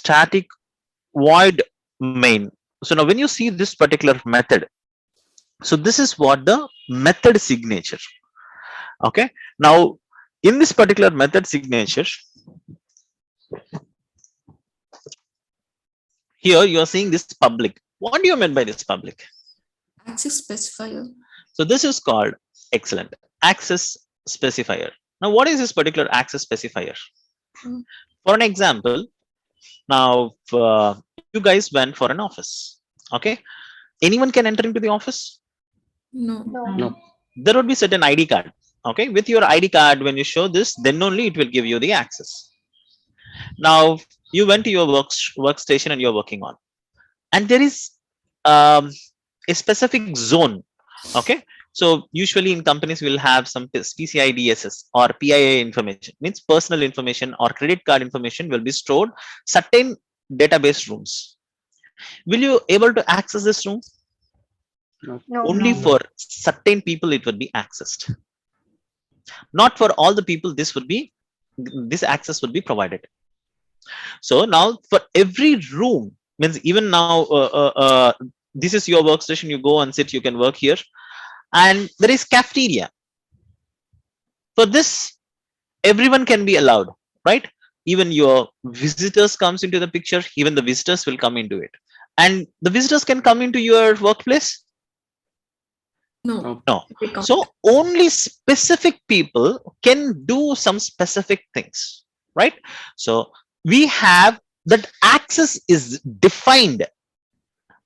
static void main. So now when you see this particular method, so this is what the method signature. Okay. Now in this particular method signature, here you are seeing this public. What do you mean by this public? Access specifier. So this is called excellent access specifier. Now what is this particular access specifier? Hmm. For an example, now you guys went for an office. Okay. Anyone can enter into the office. No. No. There would be certain ID card. Okay. With your ID card, when you show this, then only it will give you the access. Now you went to your workstation and you're working on, and there is um, a specific zone. Okay. So usually in companies will have some PCI DSS or PII information, means personal information or credit card information will be stored certain database rooms. Will you able to access this room? No. Only for certain people it would be accessed. Not for all the people this access would be provided. So now for every room, means even now this is your workstation, you go and sit, you can work here, and there is cafeteria. For this everyone can be allowed, right? Even your visitors comes into the picture, even the visitors will come into it, and the visitors can come into your workplace. No. No. They can't. So only specific people can do some specific things, right? So we have that access is defined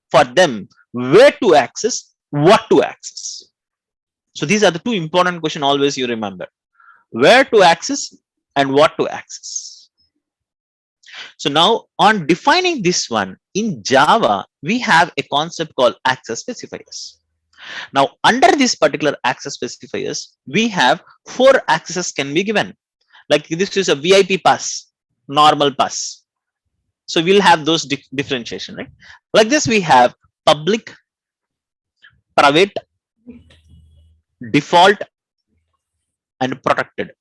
for them, where to access, what to access. So these are the two important questions always you remember: where to access and what to access. So now on defining this one in Java, we have a concept called access specifiers. Now under this particular access specifiers, we have 4 accesses can be given. Like this is a VIP pass, normal pass. So we'll have those differentiation, right? Like this we have public, private, default, and protected.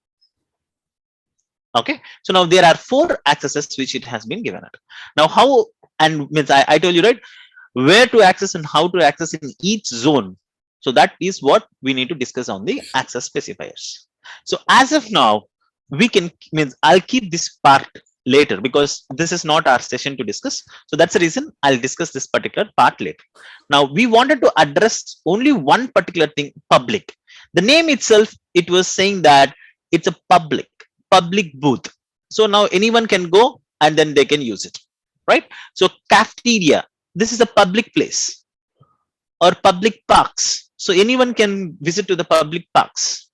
Okay. So now there are 4 accesses which it has been given. Now how, and means I told you, right, where to access and how to access in each zone. So that is what we need to discuss on the access specifiers. So as of now, we can, means I'll keep this part later because this is not our session to discuss. So that's the reason I'll discuss this particular part later. Now we wanted to address only one particular thing, public. The name itself, it was saying that it's a public booth. So now anyone can go and then they can use it, right? So cafeteria, this is a public place, or public parks. So anyone can visit to the public parks.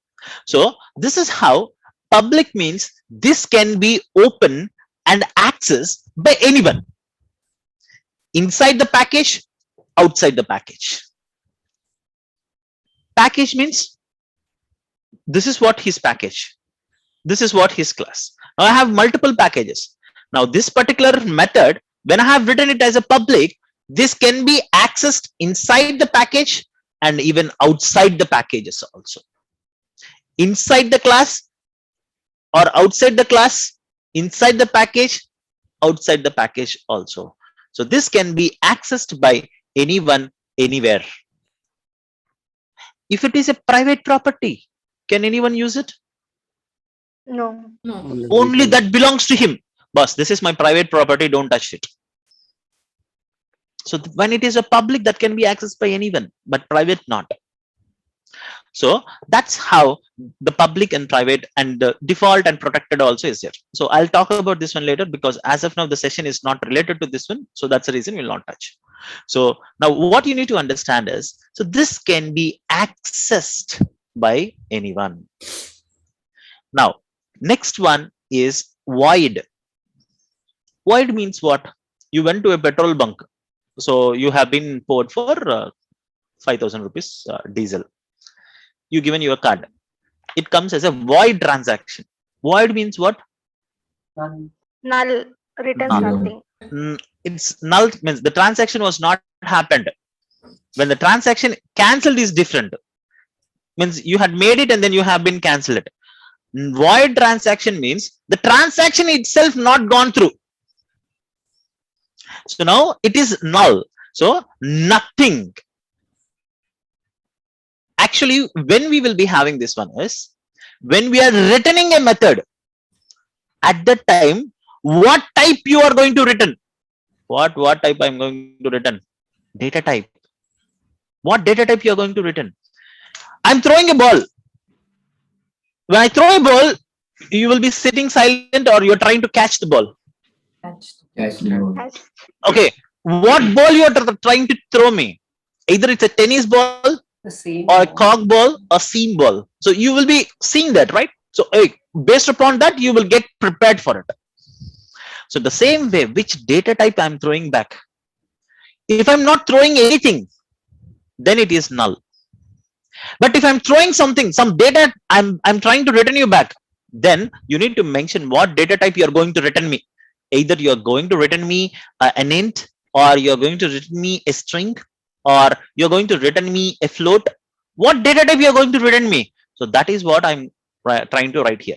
So this is how public means this can be open and accessed by anyone, inside the package, outside the package. Package means this is what his package, this is what his class. Now I have multiple packages. Now this particular method, when I have written it as a public, this can be accessed inside the package and even outside the packages also. Inside the class or outside the class, inside the package, outside the package also. So this can be accessed by anyone, anywhere. If it is a private property, can anyone use it? No. No. Only that belongs to him. Boss, this is my private property, don't touch it. So when it is a public, that can be accessed by anyone, but private not. So that's how the public and private and the default and protected also is there. So I'll talk about this one later because as of now the session is not related to this one. So that's the reason we'll not touch. So now what you need to understand is, so this can be accessed by anyone. Now next one is void. Void means what? You went to a petrol bunk. So you have been poured for 5,000 rupees diesel. You given your card. It comes as a void transaction. Void means what? Null. Returns Null. nothing. It's null means the transaction was not happened. When the transaction cancelled is different. Means you had made it and then you have been cancelled. Void transaction means the transaction itself not gone through. So now it is null. So nothing. Actually, when we will be having this one is when we are returning a method, at that time, what type you are going to return? What type I'm going to return? Data type. What data type you are going to return? I'm throwing a ball. When I throw a ball, you will be sitting silent or you're trying to catch the ball. Catch. Okay, what ball you are trying to throw me? Either it's a tennis ball or a cork ball or seam ball. So you will be seeing that, right? So based upon that, you will get prepared for it. So the same way, which data type I'm throwing back? If I'm not throwing anything, then it is null. But if I'm throwing something, some data I'm trying to return you back, then you need to mention what data type you're going to return me. Either you're going to return me an int, or you're going to return me a string, or you're going to return me a float. What data type you're going to return me? So that is what I'm trying to write here.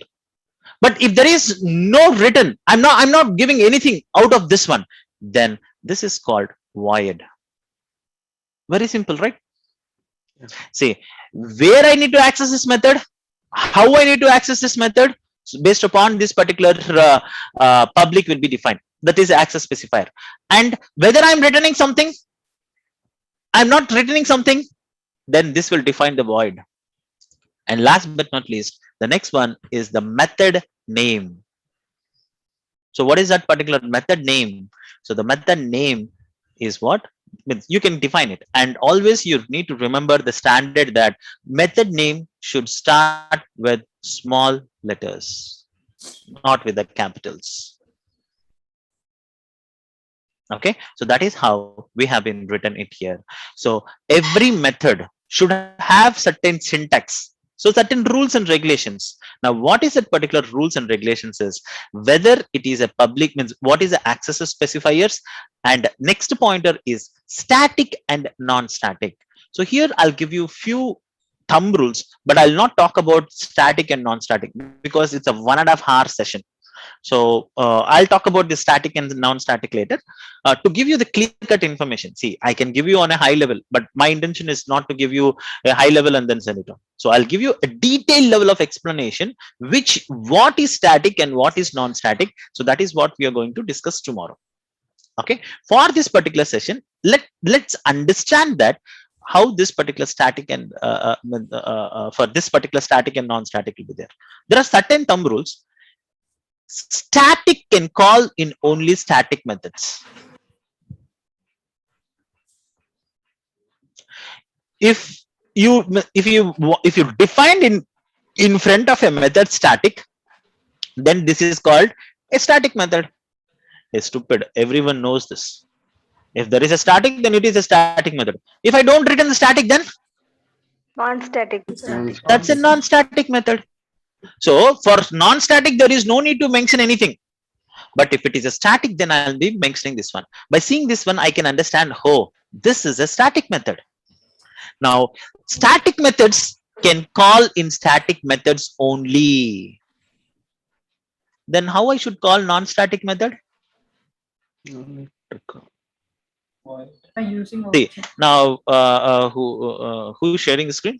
But if there is no written, I'm not giving anything out of this one, then this is called void. Very simple, right? See, where I need to access this method, how I need to access this method, based upon this particular public will be defined. That is access specifier. And whether I'm returning something, I'm not returning something, then this will define the void. And last but not least, the next one is the method name. So what is that particular method name? So the method name is what? You can define it, and always you need to remember the standard that method name should start with small letters, not with the capitals. Okay, so that is how we have been written it here. So every method should have certain syntax, so certain rules and regulations. Now what is that particular rules and regulations is whether it is a public, means what is the access specifiers, and next pointer is static and non-static. So here I'll give you few thumb rules, but I'll not talk about static and non-static because it's a 1.5 hour session. So I'll talk about the static and the non-static later. To give you the clear-cut information, see, I can give you on a high level, but my intention is not to give you a high level and then send it on. So I'll give you a detailed level of explanation, what is static and what is non-static. So that is what we are going to discuss tomorrow. Okay, for this particular session, let's understand that how this particular static and for this particular static and non-static will be there. There are certain thumb rules. Static can call in only static methods. If you defined in front of a method static, then this is called a static method. It's stupid. Everyone knows this. If there is a static, then it is a static method. If I don't return the static, then Non-static. that's a non-static method. So for non-static, there is no need to mention anything. But if it is a static, then I'll be mentioning this one. By seeing this one, I can understand, oh, this is a static method. Now, static methods can call in static methods only. Then how I should call non-static method? By using See, object. now who's sharing the screen?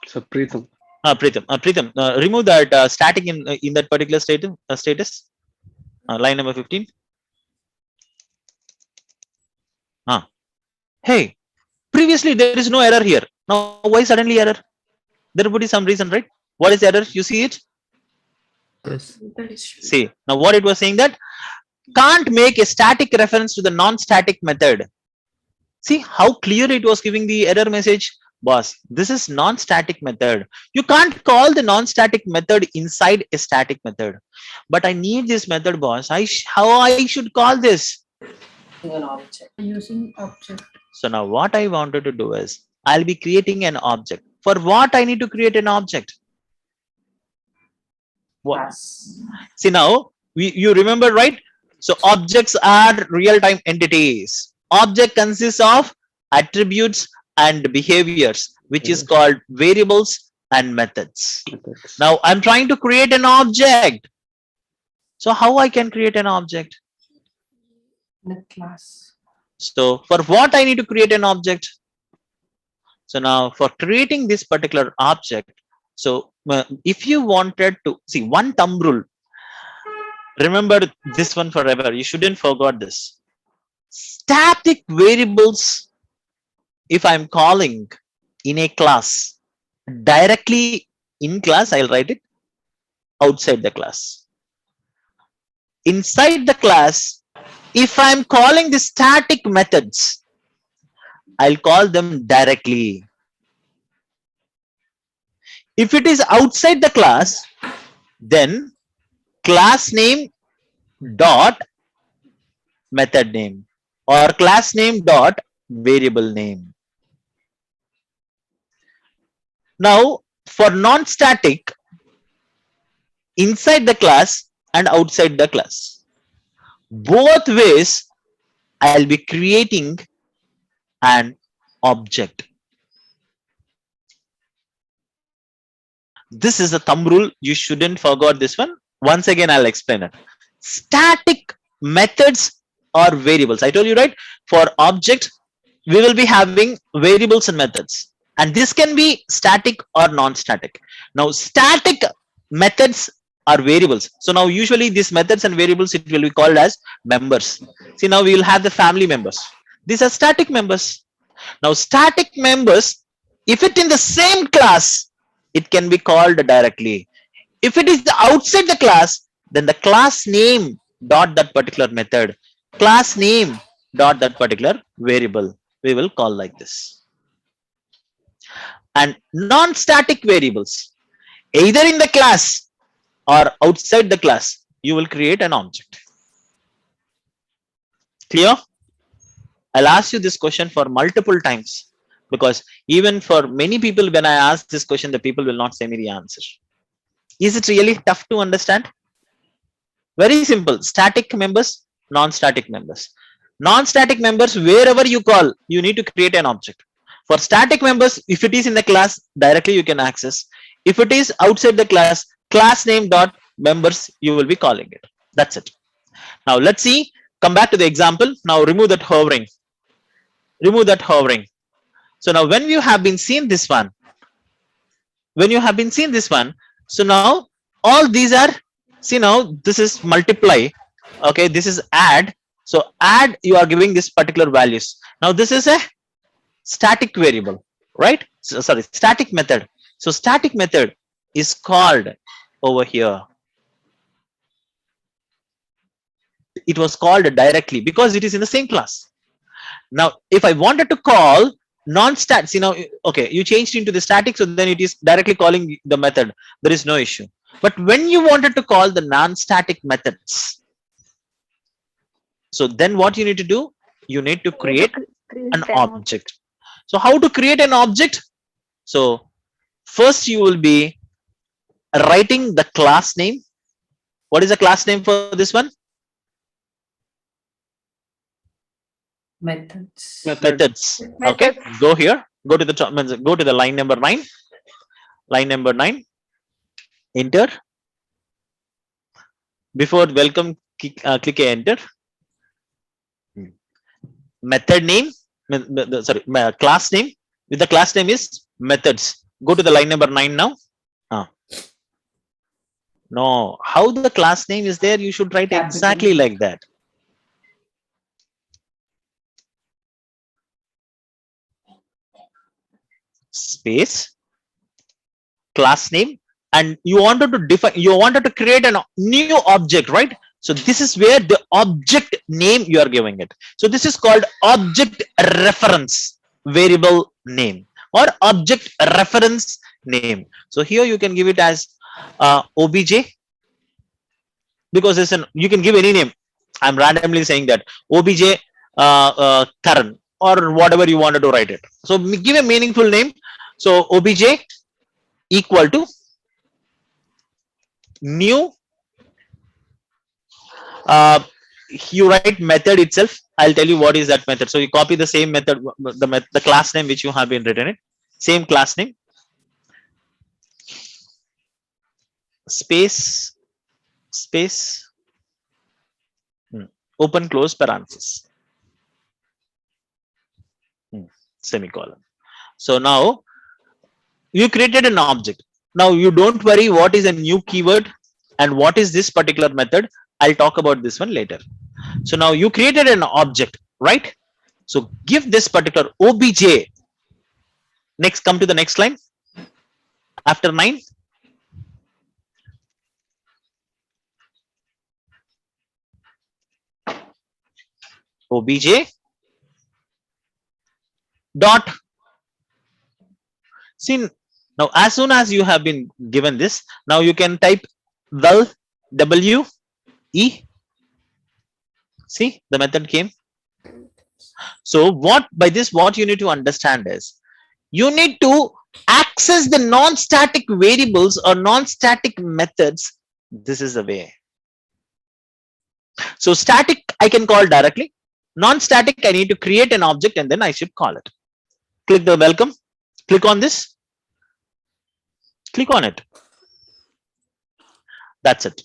So Preetham. Preetham, remove that static in that particular status. Line number 15. Hey, previously there is no error here. Now why suddenly error? There would be some reason, right? What is the error? You see it? Yes. That is true. See, now what it was saying that can't make a static reference to the non-static method. See how clear it was giving the error message. Boss, this is non-static method. You can't call the non-static method inside a static method. But I need this method, boss. How I should call this? Using object. So now what I wanted to do is I'll be creating an object. For what I need to create an object? What? See now, you remember, right? So objects are real-time entities. Object consists of attributes and behaviors, which is called variables and methods. Now I'm trying to create an object. So how I can create an object? The class. So for what I need to create an object? So now for creating this particular object, so if you wanted to see one thumb rule, remember this one forever. You shouldn't forget this. Static variables, if I'm calling in a class directly in class, I'll write it outside the class. Inside the class, if I'm calling the static methods, I'll call them directly. If it is outside the class, then class name dot method name or class name dot variable name. Now for non-static, inside the class and outside the class, both ways I'll be creating an object. This is a thumb rule. You shouldn't forget this one. Once again, I'll explain it. Static methods or variables. I told you, right? For object, we will be having variables and methods. And this can be static or non-static. Now, static methods are variables. So now usually these methods and variables, it will be called as members. See, now we will have the family members. These are static members. Now, static members, if it in the same class, it can be called directly. If it is outside the class, then the class name dot that particular method, class name dot that particular variable, we will call like this. And non-static variables, either in the class or outside the class, you will create an object. Clear? I'll ask you this question for multiple times, because even for many people, when I ask this question, the people will not say me the answer. Is it really tough to understand? Very simple. Static members, non-static members. Non-static members, wherever you call, you need to create an object. For static members, if it is in the class, directly you can access. If it is outside the class, class name dot members, you will be calling it. That's it. Now let's see. Come back to the example. Now remove that hovering. Remove that hovering. So now when you have been seen this one, so now all these are, see, now this is multiply, okay, this is add. So add, you are giving this particular values. Now this is a static variable, right? So, sorry, static method. So static method is called over here. It was called directly because it is in the same class. Now if I wanted to call non-stat, see now, okay, you changed into the static, so then it is directly calling the method. There is no issue. But when you wanted to call the non-static methods, so then what you need to do, you need to create an object. So how to create an object? So first you will be writing the class name. What is the class name for this one? Methods. Methods. Okay, go here, go to the top, go to the line number 9. Line number 9. Enter. Before welcome, click enter. Method name, sorry, class name. With the class name is methods. Go to the line number 9 now. No, how the class name is there, you should write exactly like that. Space, class name, and you wanted to define, you wanted to create a new object, right? So this is where the object name you are giving it. So this is called object reference variable name or object reference name. So here you can give it as obj, because it's an, you can give any name. I'm randomly saying that obj Karan or whatever you wanted to write it. So give a meaningful name. So obj equal to new, you write method itself. I'll tell you what is that method. So you copy the same method, the class name which you have been written it, same class name, space open close parenthesis, semicolon. So now you created an object. Now you don't worry what is a new keyword and what is this particular method. I'll talk about this one later. So now you created an object, right? So give this particular obj. Next, come to the next line. After 9, obj dot. See, now as soon as you have been given this, now you can type well w e. See, the method came. So what by this what you need to understand is you need to access the non-static variables or non-static methods. This is the way. So static I can call directly. Non-static I need to create an object and then I should call it. Click the welcome. Click on this. Click on it. That's it.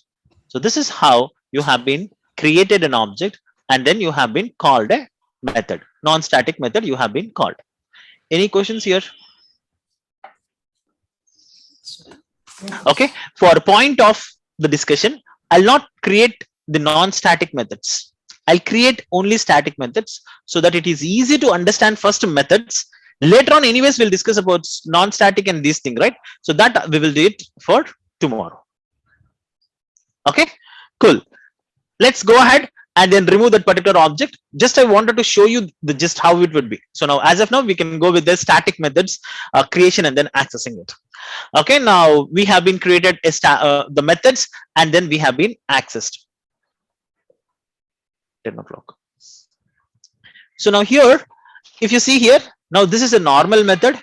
So this is how you have been created an object and then you have been called a method. Non-static method you have been called. Any questions here? Okay. For point of the discussion, I'll not create the non-static methods. I'll create only static methods so that it is easy to understand first methods. Later on, anyways, we'll discuss about non-static and these things, right? So that we will do it for tomorrow. Okay, cool. Let's go ahead and then remove that particular object. Just I wanted to show you the just how it would be. So now, as of now, we can go with the static methods creation and then accessing it. Okay, now we have been created the methods and then we have been accessed. 10 o'clock. So now here, if you see here, now this is a normal method.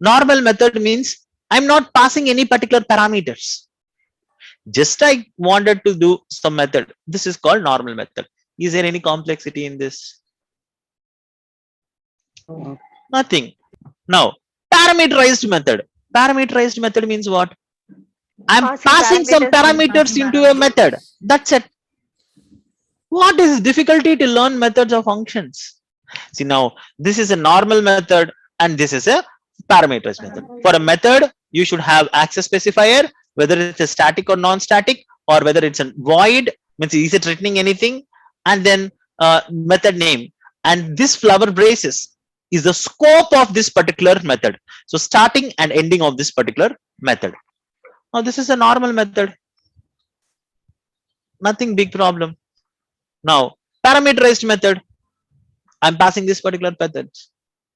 Normal method means I'm not passing any particular parameters. Just I wanted to do some method. This is called normal method. Is there any complexity in this? Nothing. Now, parameterized method. Parameterized method means what? I'm passing some parameters into a method. That's it. What is difficulty to learn methods of functions? See now, this is a normal method and this is a parameterized method. For a method, you should have access specifier, whether it's a static or non-static, or whether it's a void, means is it returning anything, and then method name. And this flower braces is the scope of this particular method. So starting and ending of this particular method. Now this is a normal method. Nothing big problem. Now parameterized method. I'm passing this particular method.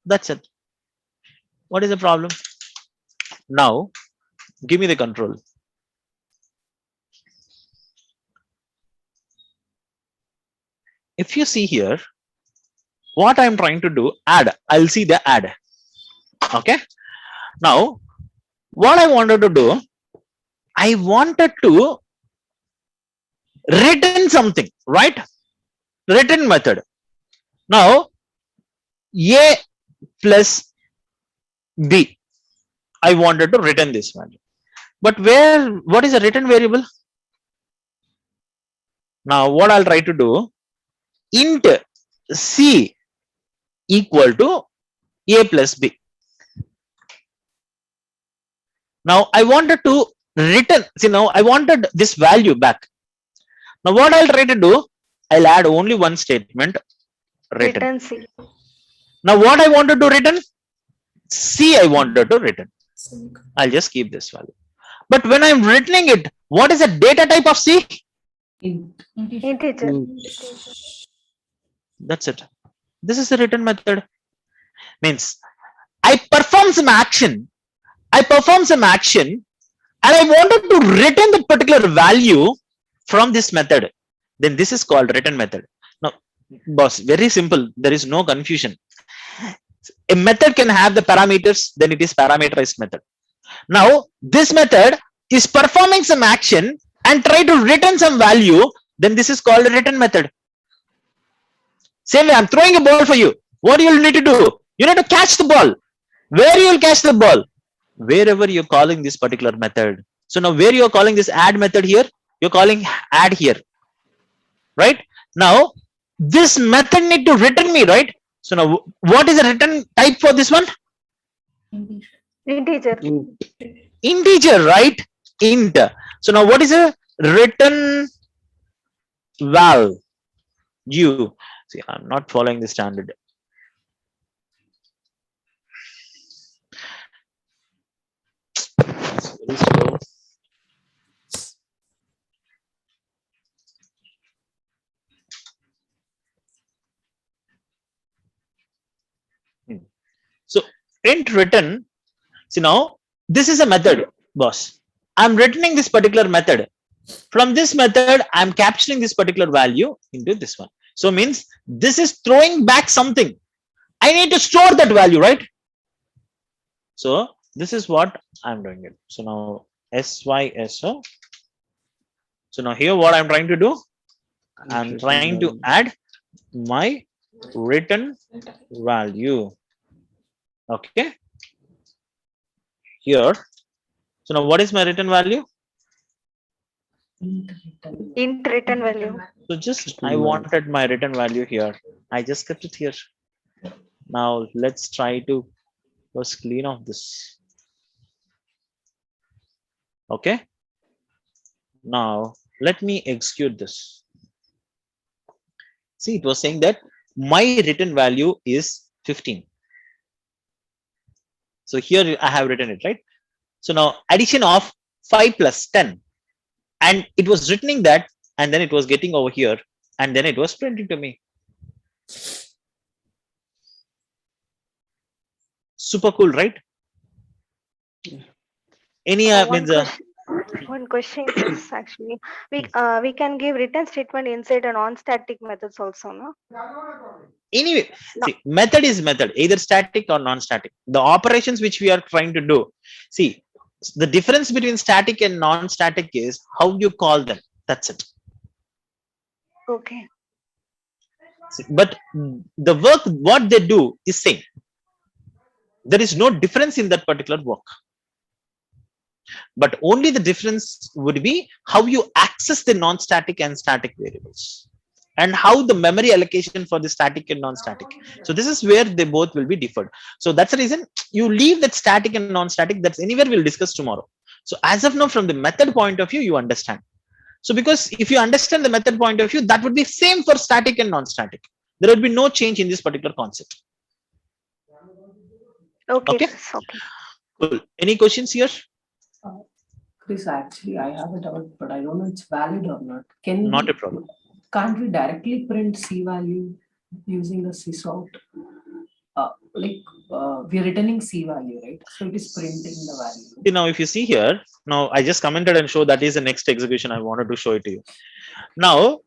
That's it. What is the problem? Now give me the control. If you see here, what I'm trying to do, add. I'll see the add. Okay. Now, what I wanted to do, I wanted to return something, right? Return method. Now, A plus B. I wanted to return this value. But what is a return variable? Now, what I'll try to do, int C equal to A plus B. Now I wanted to return, see now I wanted this value back. Now what I'll try to do, I'll add only one statement, return. C. Now what I wanted to return, C I wanted to return. I'll just keep this value. But when I'm returning it, what is the data type of C? Integer. That's it. This is the return method. Means I perform some action. I perform some action and I wanted to return the particular value from this method. Then this is called return method. Now, boss, very simple. There is no confusion. A method can have the parameters, then it is parameterized method. Now, this method is performing some action and try to return some value, then this is called a return method. Same way, I'm throwing a ball for you. What do you need to do? You need to catch the ball. Where you will catch the ball? Wherever you're calling this particular method. So now where you're calling this add method here, you're calling add here. Right? Now this method need to return me, right? So now what is the return type for this one? Integer. Integer, right? Int. So now what is a return val? You see, I'm not following the standard. It's very slow. So int return. See now this is a method, boss. I'm returning this particular method. From this method, I'm capturing this particular value into this one. So means this is throwing back something. I need to store that value, right? So this is what I'm doing it. So now SYSO. So now here what I'm trying to do, I'm trying to add my return value. Okay. Here. So now what is my return value? Int return value. So just I wanted my return value here. I just kept it here. Now let's try to first clean off this. Okay. Now let me execute this. See, it was saying that my return value is 15. So here I have written it, right? So now addition of 5 plus 10. And it was returning that, and then it was getting over here, and then it was printing to me. Super cool, right? Any One question is actually we can give return statement inside a non-static methods also, no? anyway, No. see, method is method, either static or non-static. The operations which we are trying to do, see, the difference between static and non-static is how you call them. That's it. Okay. See, but the work, what they do is same. There is no difference in that particular work. But only the difference would be how you access the non-static and static variables, and how the memory allocation for the static and non-static. So this is where they both will be differed. So that's the reason you leave that static and non-static. That's anywhere we'll discuss tomorrow. So as of now, from the method point of view, you understand. So because if you understand the method point of view, that would be same for static and non-static. There would be no change in this particular concept. Okay. Okay. Yes, okay. Cool. Any questions here? Chris, actually, I have a doubt, but I don't know it's valid or not. Can Not we, a problem. Can't we directly print C value using the sysout? We're returning C value, right? So it is printing the value. See, now if you see here, now I just commented and show that is the next execution. I wanted to show it to you. Now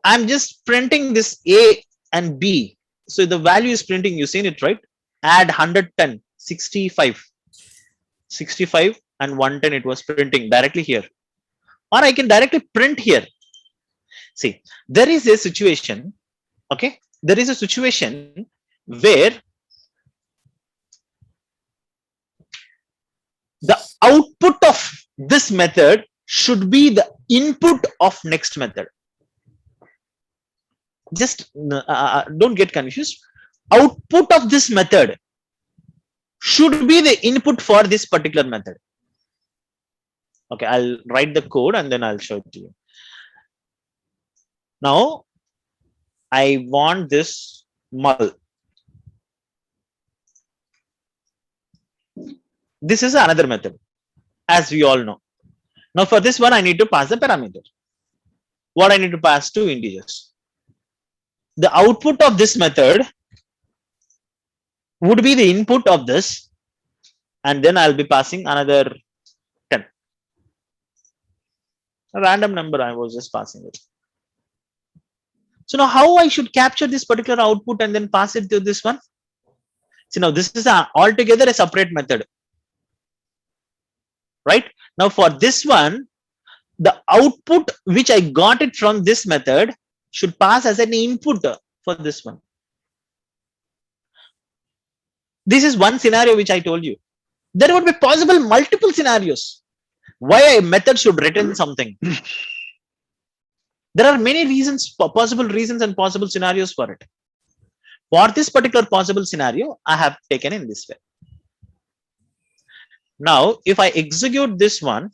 I'm just printing this A and B. So the value is printing, you've seen it, right? Add 110, 65, 65 and 110, it was printing directly here. Or I can directly print here. See, there is a situation, okay? There is a situation where the output of this method should be the input of next method. Just don't get confused. Output of this method should be the input for this particular method. Okay, I'll write the code and then I'll show it to you. Now, I want this mul. This is another method, as we all know. Now, for this one, I need to pass the parameter. What I need to pass? 2 integers. The output of this method would be the input of this, and then I'll be passing another 10. A random number, I was just passing it. So now how I should capture this particular output and then pass it to this one? See, now this is altogether a separate method. Right? Now for this one, the output which I got it from this method should pass as an input for this one. This is one scenario which I told you. There would be possible multiple scenarios why a method should return something. There are many reasons, possible reasons and possible scenarios for it. For this particular possible scenario, I have taken in this way. Now, if I execute this one,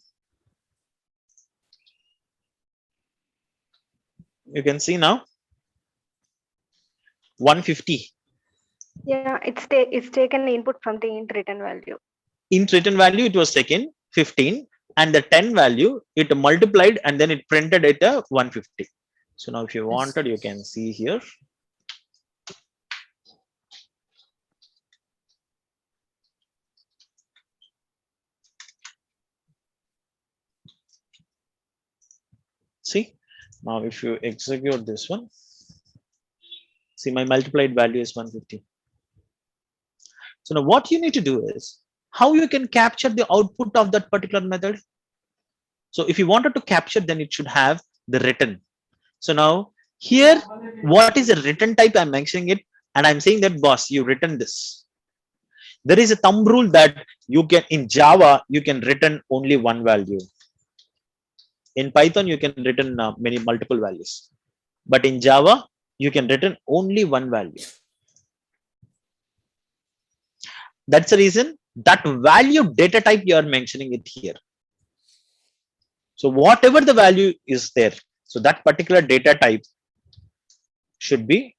you can see now 150. Yeah, it's taken input from the int return value. Int return value, it was taken 15, and the 10 value, it multiplied and then it printed it a 150. So now if you wanted, you can see here. See, now if you execute this one, see my multiplied value is 150. So now what you need to do is how you can capture the output of that particular method. So if you wanted to capture, then it should have the written. So now here, what is the written type? I'm mentioning it and I'm saying that boss, you written this. There is a thumb rule that you can in Java, you can return only one value. In Python, you can return many multiple values, but in Java, you can return only one value. That's the reason that value data type you are mentioning it here. So whatever the value is there, so that particular data type should be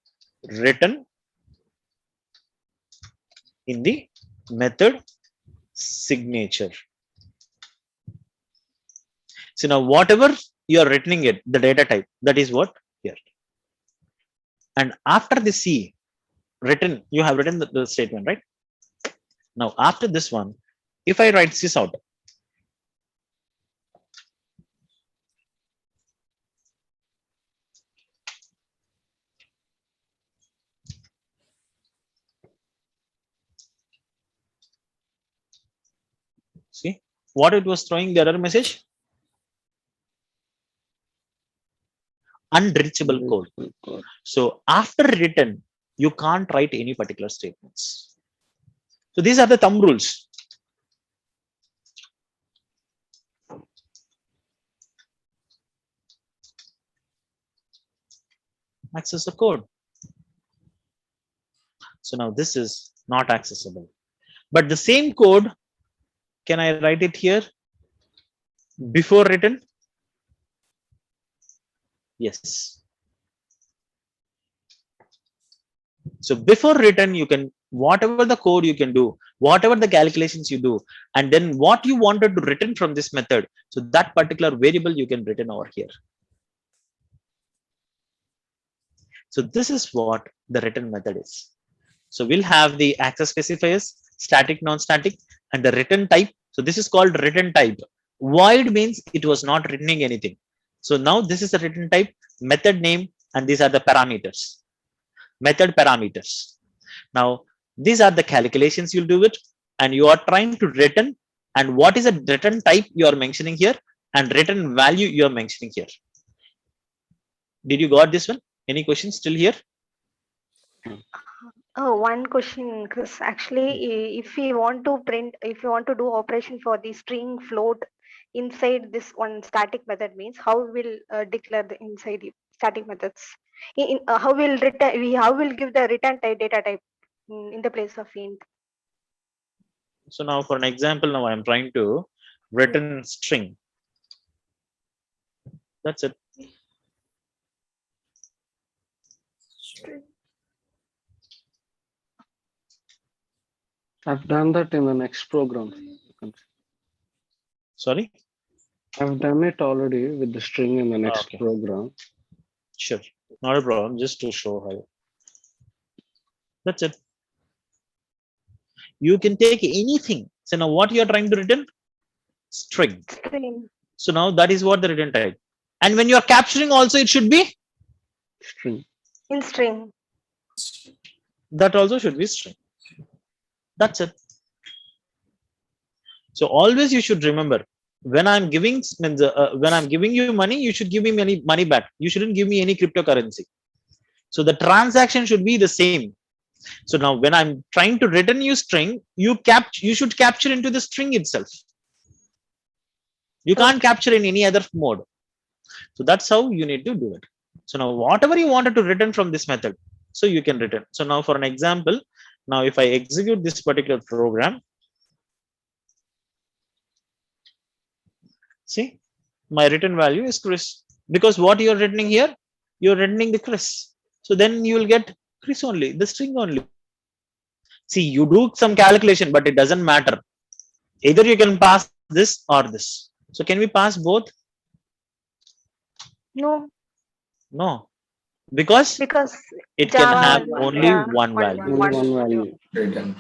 written in the method signature. So now whatever you are returning it, the data type, that is what here. And after the C written, you have written the statement, right? Now after this one, if I write this out, see what it was throwing the error message? Unreachable code. So after written, you can't write any particular statements. So these are the thumb rules. Access the code. So now this is not accessible. But the same code, can I write it here before written? Yes. So before written, you can, whatever the code you can do, whatever the calculations you do, and then what you wanted to written from this method. So that particular variable you can written over here. So this is what the written method is. So we'll have the access specifiers, static, non-static, and the written type. So this is called written type. Void means it was not written anything. So now this is the written type, method name, and these are the parameters, method parameters. Now these are the calculations you'll do it, and you are trying to return, and what is a written type you are mentioning here, and written value you are mentioning here. Did you got this one? Any questions still here? Oh, one question, Chris. Actually, if we want to print, if you want to do operation for the string float inside this one static method, means how will declare the inside the static methods? How will return? How will give the return type data type in the place of int? So now for an example, now I'm trying to return string. That's it. I've done that in the next program. Sorry? I've done it already with the string in the next Okay. program. Sure. Not a problem. Just to show how. That's it. You can take anything. So now what you are trying to return? String. String. So now that is what the return type. And when you are capturing also, it should be, String. In string. that also should be string. That's it. So always you should remember, when I'm giving you money, you should give me money back. You shouldn't give me any cryptocurrency. So the transaction should be the same. So now when I'm trying to return you string, you should capture into the string itself. You can't capture in any other mode. So that's how you need to do it. So now whatever you wanted to return from this method, so you can return. So now for an example, now if I execute this particular program, see, my return value is Chris, because what you're returning here, you're returning the Chris. So then you will get Chris only, the string only. See, you do some calculation, but it doesn't matter. Either you can pass this or this. So can we pass both? No, No, because because it can Java have only, only yeah, one value. Only one value.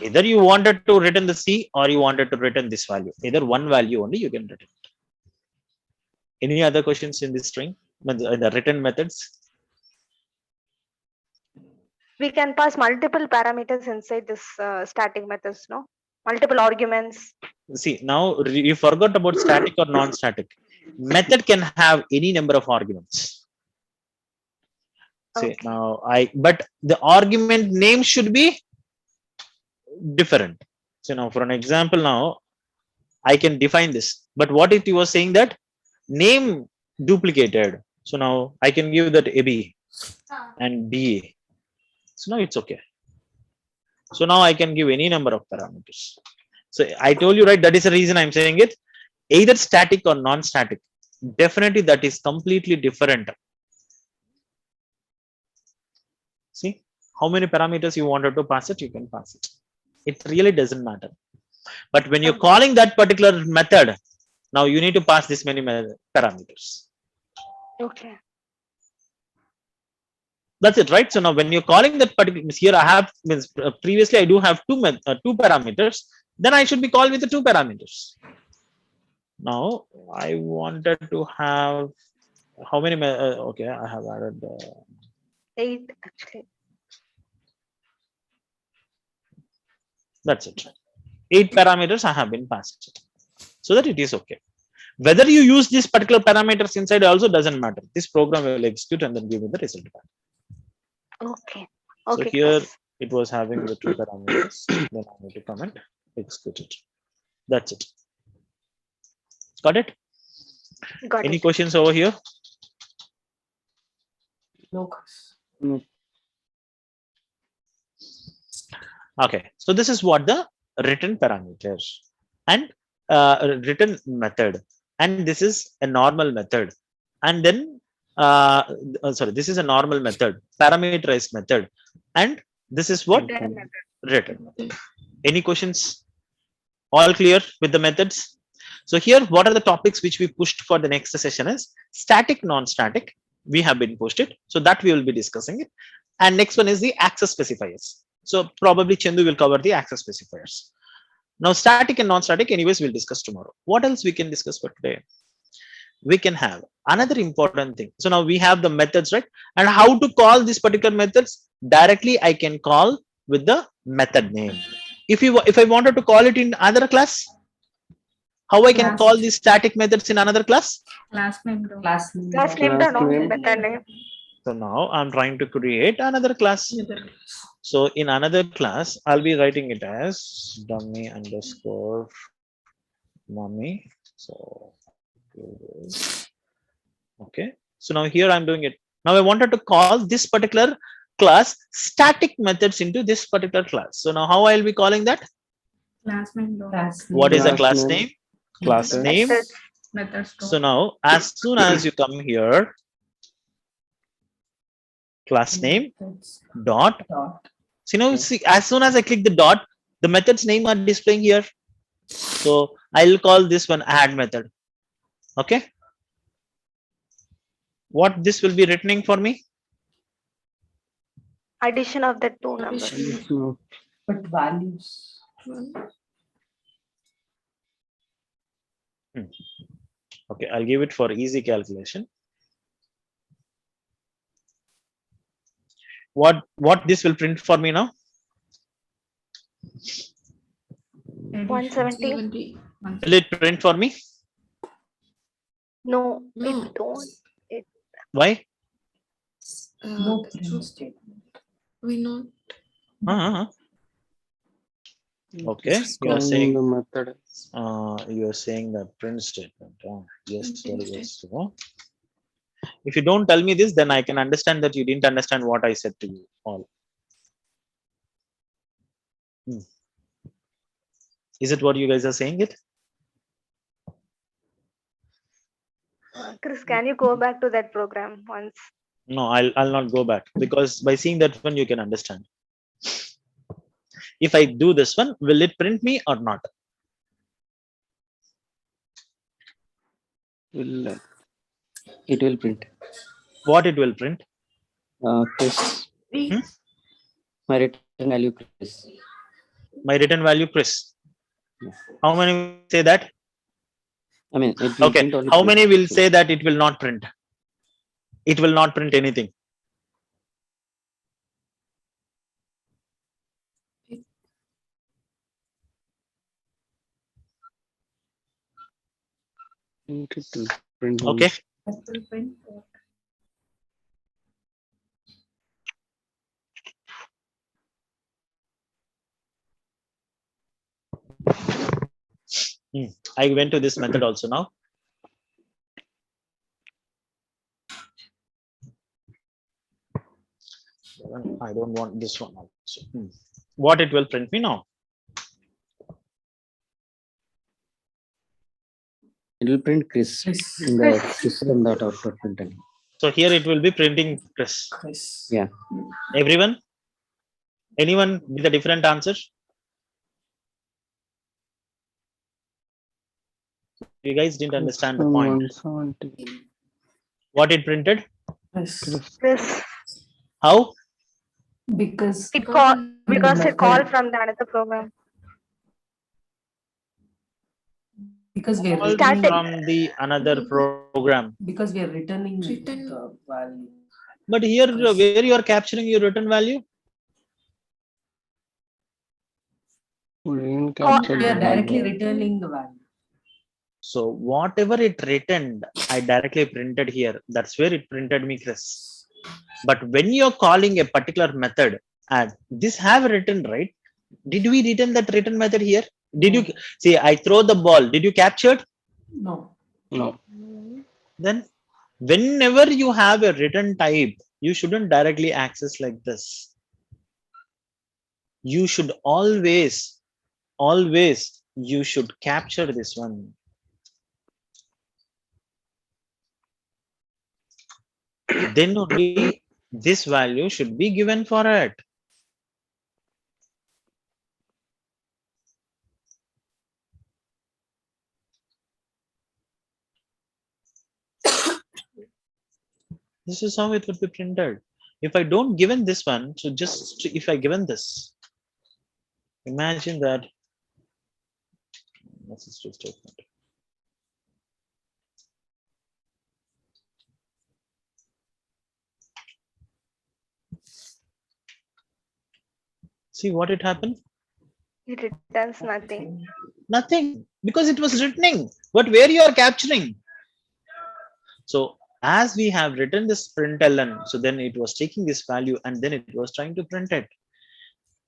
Either you wanted to return the C or you wanted to return this value. Either one value only you can return. Any other questions in this string? The return methods? we can pass multiple parameters inside this static methods, no? Multiple arguments. See, now you forgot about static or non-static. Method can have any number of arguments. See, Okay. now but the argument name should be different. So now for an example, now I can define this, but what if you were saying that name duplicated? So now I can give that AB and BA. So now it's okay. So now I can give any number of parameters. So I told you, right? That is the reason I'm saying it. Either static or non-static. Definitely that is completely different. See how many parameters you wanted to pass it, you can pass it. It really doesn't matter. But when you're calling that particular method, now you need to pass this many parameters. Okay. That's it, right? So now when you're calling that particular, here I have previously I do have two parameters, then I should be called with the two parameters. Now I wanted to have how many? Okay, I have added 8 actually. that's it. 8 parameters I have been passed, so that it is okay. Whether you use these particular parameters inside also doesn't matter. This program will execute and then give me the result back. Okay. So Okay. here Chris. it was having the 2 parameters. Then I need to comment, execute it. That's it. Got it? Got Any it. questions over here? No, Chris. No. Okay, so this is what the written parameters and written method, and this is a normal method, and then sorry, this is a normal method, parameterized method, and this is what written method. Any questions? All clear with the methods? So here, what are the topics which we pushed for the next session is static, non-static. We have been pushed it, so that we will be discussing it. And next one is the access specifiers. So probably Chandu will cover the access specifiers. Now static and non-static, anyways, we'll discuss tomorrow. What else we can discuss for today? We can have another important thing. So now we have the methods, right? And how to call these particular methods directly, I can call with the method name. If I wanted to call it in another class, how I can Class. call these static methods in another class? Class name. dot. Class name. Class name, Class no? name. Method name. So now I'm trying to create another class. Method. So in another class, I'll be writing it as dummy underscore mommy. So okay. So now here I'm doing it. Now I wanted to call this particular class static methods into this particular class. So now how I'll be calling that? Class name. dot. Class What is the Class class name. name? Class Methods. name. Methods. Methods. dot. So now as soon as you come here, class name Methods dot. dot. So now see, as soon as I click the dot, the methods name are displaying here. So I'll call this one add method. Okay. What this will be returning for me? Addition of the two numbers. No. But values. Okay, I'll give it for easy calculation. What this will print for me now? Addition. 170. 70. Will it print for me? No, No. it don't. Why? No That's print what statement. we not. Uh-huh. Okay, This is you are called saying the method. you are saying that print statement. Yes, Print very yes. So, If you don't tell me this, then I can understand that you didn't understand what I said to you all. Hmm. Is it what you guys are saying it? Chris, can you go back to that program once? No, I'll not go back, because by seeing that one you can understand. If I do this one, will it print me or not? It will print. What it will print? Chris. Hmm? My return value Chris. My return value Chris. How many will say that? I mean, it will Okay. print only How Chris. many will say that it will not print? It will not print anything. It will print Okay. That will print what? I went to this method also now. I don't want this one also. What it will print me now? It will print Chris Chris. in the system that output printing. So here it will be printing Chris. Chris. Yeah. Everyone? Anyone with a different answer? You guys didn't understand the point. 170. What it printed? Chris. Chris, How? Because because it called method. from the another program. Because we are All Static. from the another program. because we are returning Return. the value. But here, Chris. where you are capturing your return value? We didn't Oh, capture We are the directly value. returning the value. So whatever it returned, I directly printed here. That's where it printed me Chris. But when you're calling a particular method, and this have written, right? Did we return that return method here? Did you see? I throw the ball. Did you capture it? No. No. Then whenever you have a return type, you shouldn't directly access like this. You should always you should capture this one. Then only this value should be given for it. This is how it would be printed. If I don't given this one, so just if I given this, imagine that. This is just statement. See what it happened? It returns nothing. Nothing, because it was returning. But where you are capturing? So as we have written this println, so then it was taking this value and then it was trying to print it.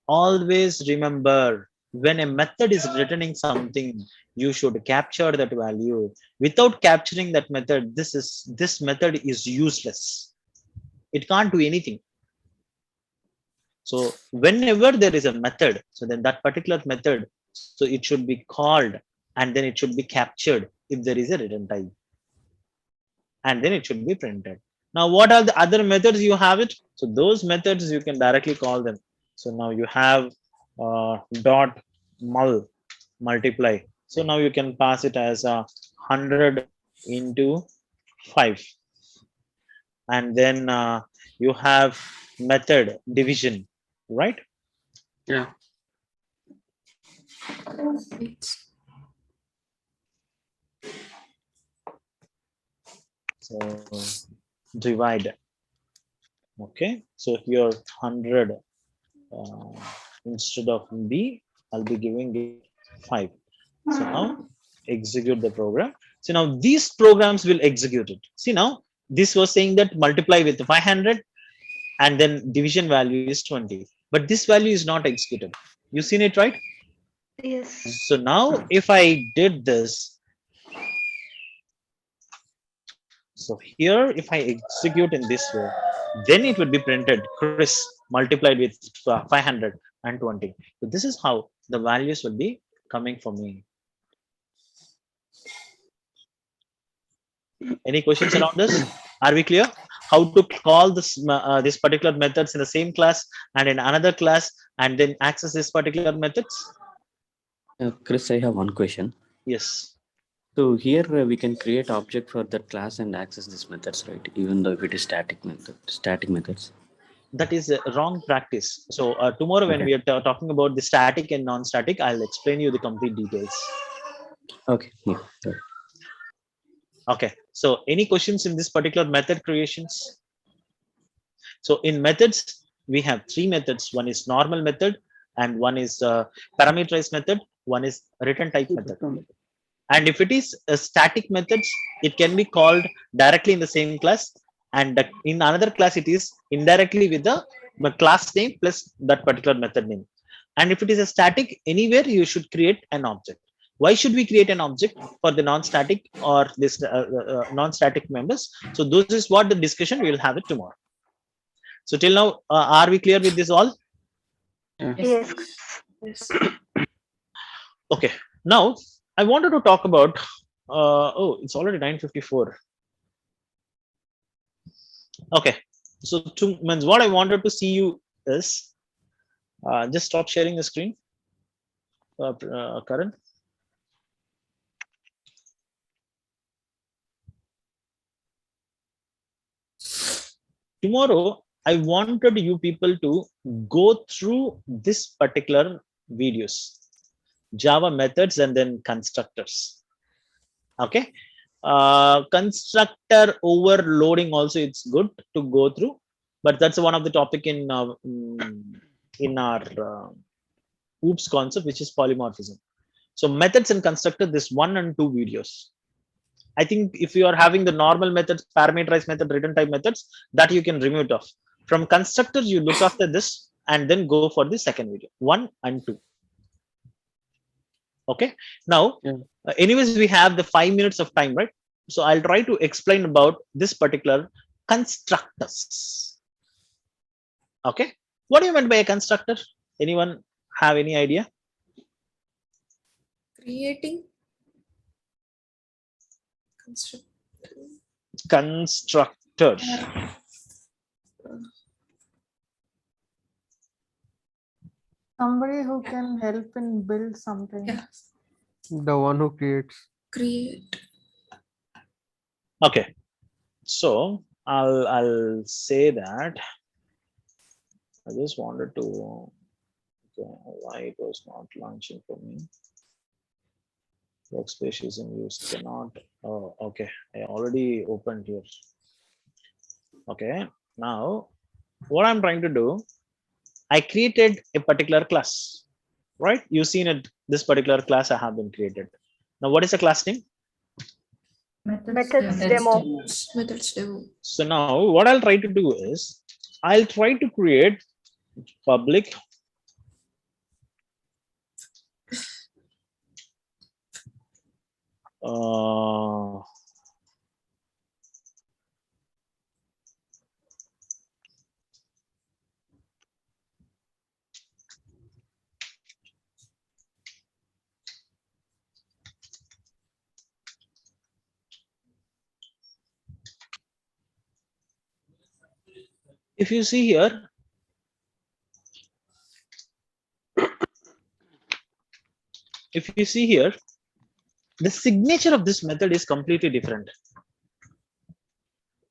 Always remember, when a method is returning something, you should capture that value. Without capturing that method, this method is useless. It can't do anything. So whenever there is a method, so then that particular method, so it should be called and then it should be captured if there is a return type. And then it should be printed. Now, what are the other methods you have it? So those methods you can directly call them. So now you have dot multiply. So now you can pass it as 100 into 5. And then you have method division, right? Yeah. It's So divide. Okay, so here 100 instead of B, I'll be giving it 5. So now execute the program. So now these programs will execute it. See now, this was saying that multiply with 500 and then division value is 20. But this value is not executed. You seen it, right? Yes. So now if I did this, So here, if I execute in this way, then it would be printed Chris multiplied with 520. So this is how the values will be coming for me. Any questions around this? Are we clear? How to call this particular methods in the same class and in another class, and then access this particular methods? Chris, I have one question. Yes. So here we can create object for that class and access these methods, right? Even though if it is static methods. That is a wrong practice. So tomorrow when Okay. we are talking about the static and non-static, I'll explain you the complete details. Okay. Yeah. Sure. Okay. So any questions in this particular method creations? So in methods, we have three methods. One is normal method, and one is parameterized method. One is return type method. And if it is a static methods, it can be called directly in the same class, and in another class it is indirectly with the class name plus that particular method name. And if it is a static, anywhere you should create an object. Why should we create an object for the non-static or this non-static members? So this is what the discussion we will have it tomorrow. So till now, are we clear with this all? Yes. Yes. Okay. Now I wanted to talk about. Oh, it's already 9:54. Okay. So means what I wanted to see you is just stop sharing the screen, Karan. Tomorrow, I wanted you people to go through this particular videos, Java methods and then constructors. Okay. Constructor overloading also, it's good to go through, but that's one of the topic in our OOPS concept, which is polymorphism. So methods and constructor, this 1 and 2 videos. I think if you are having the normal methods, parameterized method, return type methods, that you can remove it off. From constructors, you look after this and then go for the second video, 1 and 2. Okay. Now, anyways, we have the 5 minutes of time, right? So I'll try to explain about this particular constructors. Okay. What do you mean by a constructor? Anyone have any idea? Creating. Constructor. Somebody who can help in build something. Yeah. The one who creates. Create. Okay. So I'll say that I just wanted to, okay, why it was not launching for me. Workspace is in use, cannot. Oh, okay. I already opened here. Okay. Now, what I'm trying to do, I created a particular class, right? You've seen it. This particular class I have been created. Now, what is the class name? Methods demo. Methods demo. So now, what I'll try to do is, I'll try to create public if you see here, if you see here, the signature of this method is completely different.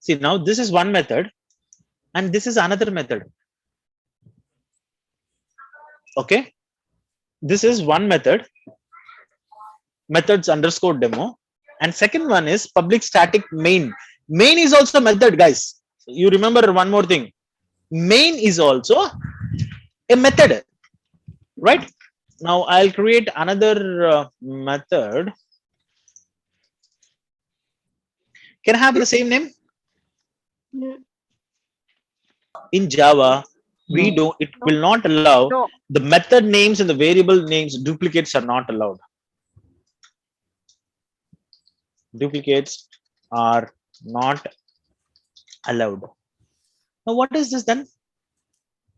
See, now this is one method and this is another method. Okay. This is one method, methods underscore demo, and second one is public static main. Main is also method, guys. You remember one more thing. Main is also a method, right? Now I'll create another method. Can I have the same name? In Java, we don't, it will not allow No. the method names and the variable names, duplicates are not allowed. Duplicates are not allowed. Now what is this then?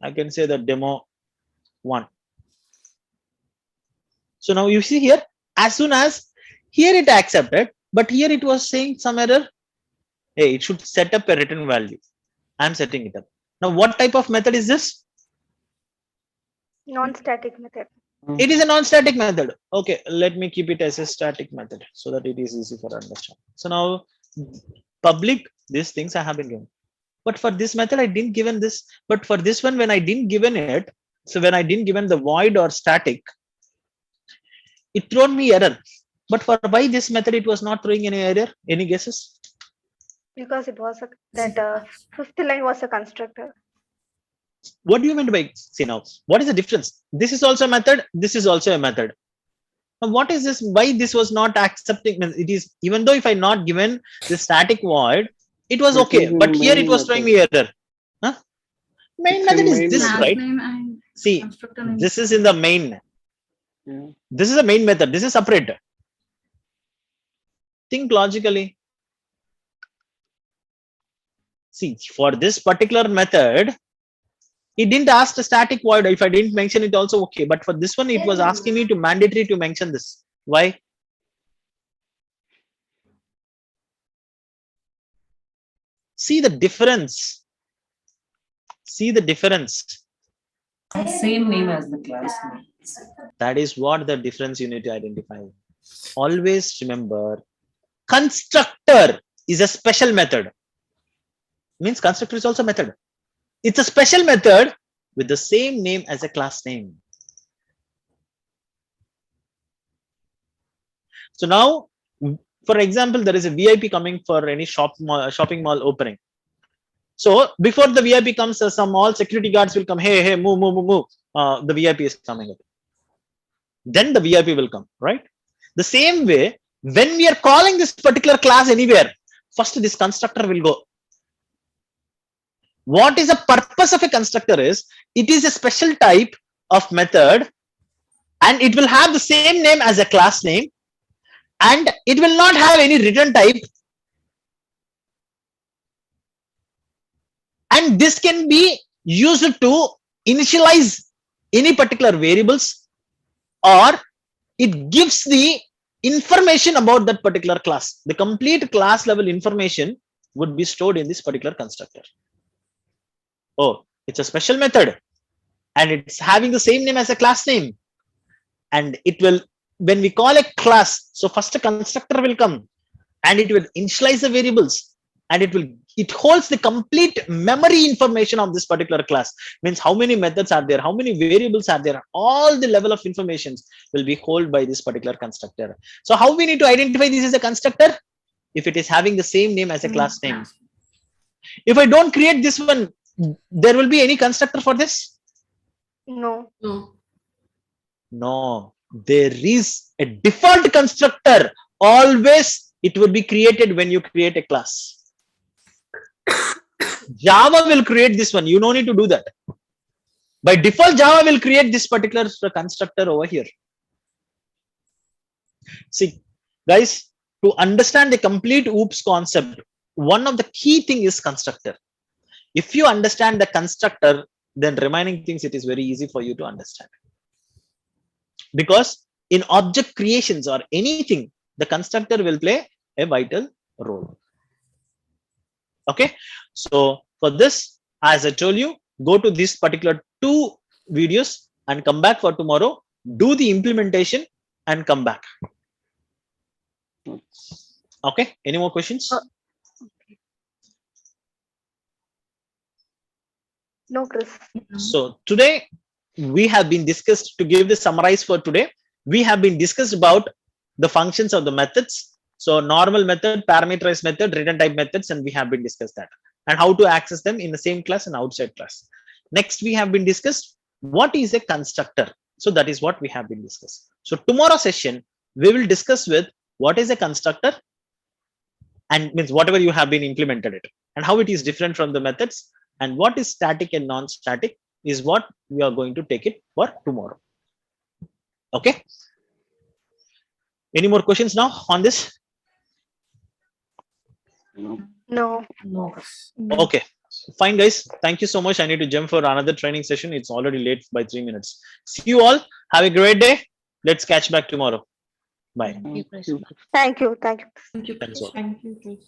I can say the demo 1. So now you see here, as soon as here it accepted, but here it was saying some error. Hey, it should set up a return value. I'm setting it up. Now what type of method is this? Non-static method. It is a non-static method. Okay, let me keep it as a static method so that it is easy for understand. So now public, these things I have been given. But for this method, I didn't given this. But for this one, when I didn't given it, so when I didn't given the void or static, it thrown me error. But for why this method, it was not throwing any error? Any guesses? Because it was fifth line was a constructor. What do you mean by, see now, what is the difference? This is also a method. This is also a method. Now, what is this? Why this was not accepting? It is, even though if I not given the static void, it was This okay. is in But the here main it was throwing me method. error. Huh? Main It's method in is main this, method. right? Name and See, constructor name. this is in the main. Yeah. This is a main method. This is separate. Think logically. See, for this particular method, it didn't ask the static void. If I didn't mention it, also okay. But for this one, it was asking me to mandatory to mention this. Why? See the difference. See the difference. Same name as the class name. That is what the difference you need to identify. Always remember, constructor is a special method. Means constructor is also a method. It's a special method with the same name as a class name. So now, for example, there is a VIP coming for any shopping mall opening. So before the VIP comes, some all security guards will come. Hey, move. The VIP is coming up. Then the VIP will come, right? The same way, when we are calling this particular class anywhere, first this constructor will go. What is the purpose of a constructor is, it is a special type of method and it will have the same name as a class name and it will not have any return type. And this can be used to initialize any particular variables, or it gives the information about that particular class. The complete class level information would be stored in this particular constructor. Oh, it's a special method and it's having the same name as a class name. And it will, when we call a class, so first a constructor will come and it will initialize the variables and it holds the complete memory information of this particular class. Means how many methods are there, how many variables are there, all the level of information will be held by this particular constructor. So how we need to identify this as a constructor? If it is having the same name as a class name. If I don't create this one, there will be any constructor for this? No. No. No, there is a default constructor. Always it would be created when you create a class. Java will create this one. You don't need to do that. By default, Java will create this particular constructor over here. See, guys, to understand the complete OOPS concept, one of the key thing is constructor. If you understand the constructor, then remaining things, it is very easy for you to understand. Because in object creations or anything, the constructor will play a vital role. Okay, so for this, as I told you, go to this particular 2 videos and come back for tomorrow, do the implementation and come back. Okay, any more questions? No, Chris. So today we have been discussed, to give the summarize for today, we have been discussed about the functions of the methods. So normal method, parameterized method, return type methods, and we have been discussed that, and how to access them in the same class and outside class. Next, we have been discussed what is a constructor. So that is what we have been discussed. So tomorrow session, we will discuss with what is a constructor, and means whatever you have been implemented it, and how it is different from the methods, and what is static and non-static is what we are going to take it for tomorrow. Okay. Any more questions now on this? No. No. Okay, fine, guys. Thank you so much. I need to jump for another training session. It's already late by 3 minutes. See you all. Have a great day. Let's catch back tomorrow. Bye. Thank you. Thank you. Thank you. Thank you. Thanks all. Thank you, Chris.